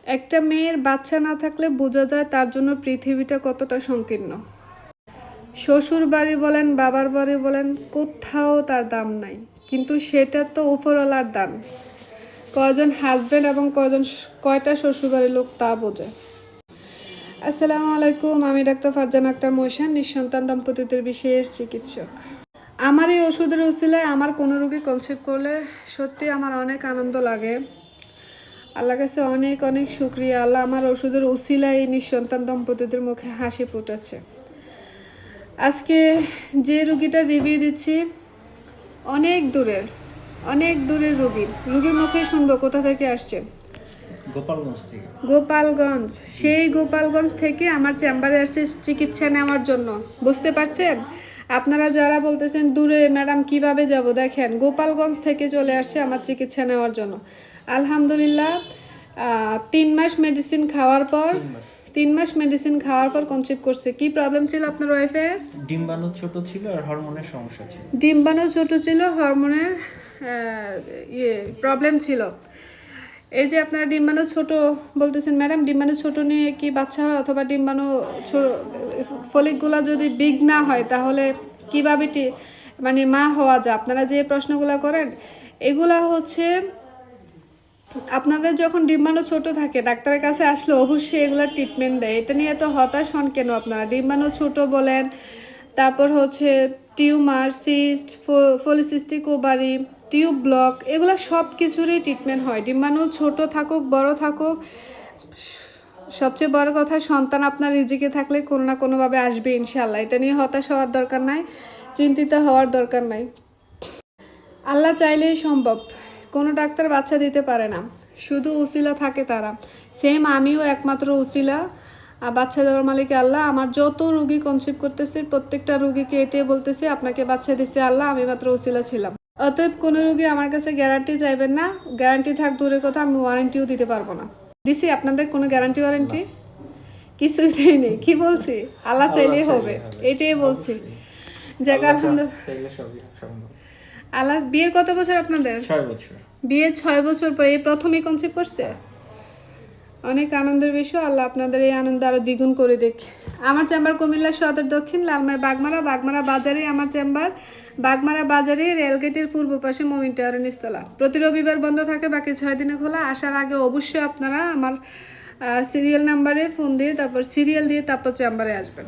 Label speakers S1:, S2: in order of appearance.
S1: একটা মেয়ের বাচ্চা না থাকলে বোঝা যায় তার জন্য পৃথিবীটা কতটা সংকীর্ণ। শ্বশুর বাড়ি বলেন, বাবার বাড়ি বলেন, কোথাও তার দাম নাই, কিন্তু সেটা তো উপরওয়ালার দান। কয়জন হাজব্যান্ড এবং কয়টা শ্বশুরবাড়ির লোক তা বোঝে। আসসালামু আলাইকুম, আমি ডাক্তার ফারজানা আক্তার মহসিন, নিঃসন্তান দম্পতিদের বিশেষ চিকিৎসক। আমার এই ওষুধের উসিলায় আমার কোনো রোগী কনসিভ করলে সত্যি আমার অনেক আনন্দ লাগে। আল্লাহ কাছে অনেক অনেক শুক্রিয়া, আল্লাহ আমার ওষুধের উসিলায় এই নিঃসন্তান দম্পতিদের মুখে হাসি ফুটেছে। আজকে যে রুগীটা রিভিউ দিচ্ছি অনেক দূরের রুগীর মুখে শুনবো কোথা থেকে আসছে। গোপালগঞ্জ। সেই গোপালগঞ্জ থেকে আমার চেম্বারে আসছে চিকিৎসা নেওয়ার জন্য। বুঝতে পারছেন? আপনারা যারা বলতেছেন দূরে ম্যাডাম কিভাবে যাব, দেখেন গোপালগঞ্জ থেকে চলে আসছে আমার চিকিৎসা নেওয়ার জন্য। আলহামদুলিল্লাহ 3 মাস মেডিসিন খাওয়ার পর কনসিভ করছে। কি প্রবলেম ছিল আপনার ওয়াইফের?
S2: ডিম্বাণু ছোট ছিল আর হরমোনের সমস্যা ছিল।
S1: ডিম্বাণু ছোট ছিল, হরমোনের প্রবলেম ছিল। এই যে আপনারা ডিম্বাণু ছোট বলতেছেন ম্যাডাম, ডিম্বাণু ছোট নিয়ে কি বাচ্চা হয়, অথবা ডিম্বাণু ফলিকগুলো যদি বিগ না হয় তাহলে কীভাবে মানে মা হওয়া যায়? আপনারা যে প্রশ্নগুলো করেন এগুলা হচ্ছে আপনাদের যখন ডিম্বাণু ছোট থাকে ডাক্তারের কাছে আসলে অবশ্যই এগুলা ট্রিটমেন্ট দেয়। এটা নিয়ে তো হতাশ হন কেন আপনারা? ডিম্বাণু ছোট বলেন, তারপর হচ্ছে tumour, cyst, polycystic ovary, tube block, এগুলো সব কিছুরই ট্রিটমেন্ট হয়। ডিম্বাণু ছোট থাকুক বড় থাকুক, সবচেয়ে বড় কথা সন্তান আপনার রিজিকে থাকলে কোনো না কোনোভাবে আসবে ইনশাল্লাহ। এটা নিয়ে হতাশ হওয়ার দরকার নাই, চিন্তিত হওয়ার দরকার নাই। আল্লাহ চাইলেই সম্ভব। কোনো ডাক্তার বাচ্চা দিতে পারে না, শুধু উসিলা থাকে তারা। সেম আমিও একমাত্র উসিলা, বাচ্চা দেওয়ার মালিক আল্লাহ। আমার যত রুগী কনসিভ করতেছে প্রত্যেকটা রুগীকে এটাই বলতেছে আপনাকে বাচ্চা দিছে আল্লাহ, আমি মাত্র উসিলা ছিলাম। অতএব কোনো রুগী আমার কাছে গ্যারান্টি চাইবেন না। গ্যারান্টি থাক দূরের কথা, আমি ওয়ারেন্টিও দিতে পারবো না। দিছি আপনাদের কোনো গ্যারান্টি ওয়ারেন্টি কিছুই দেয়নি। কি বলছি? আল্লাহ চাইলেই হবে, এটাই বলছি। যাক আলহামদুলিল্লাহ। আল্লাহ। বিয়ের কত বছর আপনাদের?
S2: 6 বছর।
S1: বিয়ে 6 বছর পরে এই প্রথমেই কনসিভ করছে। অনেক আনন্দের বিষয়। আল্লাহ আপনাদের এই আনন্দ আরো দ্বিগুণ করে দেখ। আমার চেম্বার কুমিল্লা সদর দক্ষিণ লালমাই বাগমারা বাজারে আমার চেম্বার। বাগমারা বাজারে রেলগেটের পূর্ব পাশে মমিন টাওয়ারের নিচতলা। প্রতি রবিবার বন্ধ থাকে, বাকি 6 দিনে খোলা। আসার আগে অবশ্যই আপনারা আমার সিরিয়াল নাম্বারে ফোন দিয়ে তারপর সিরিয়াল দিয়ে তারপর চেম্বারে আসবেন।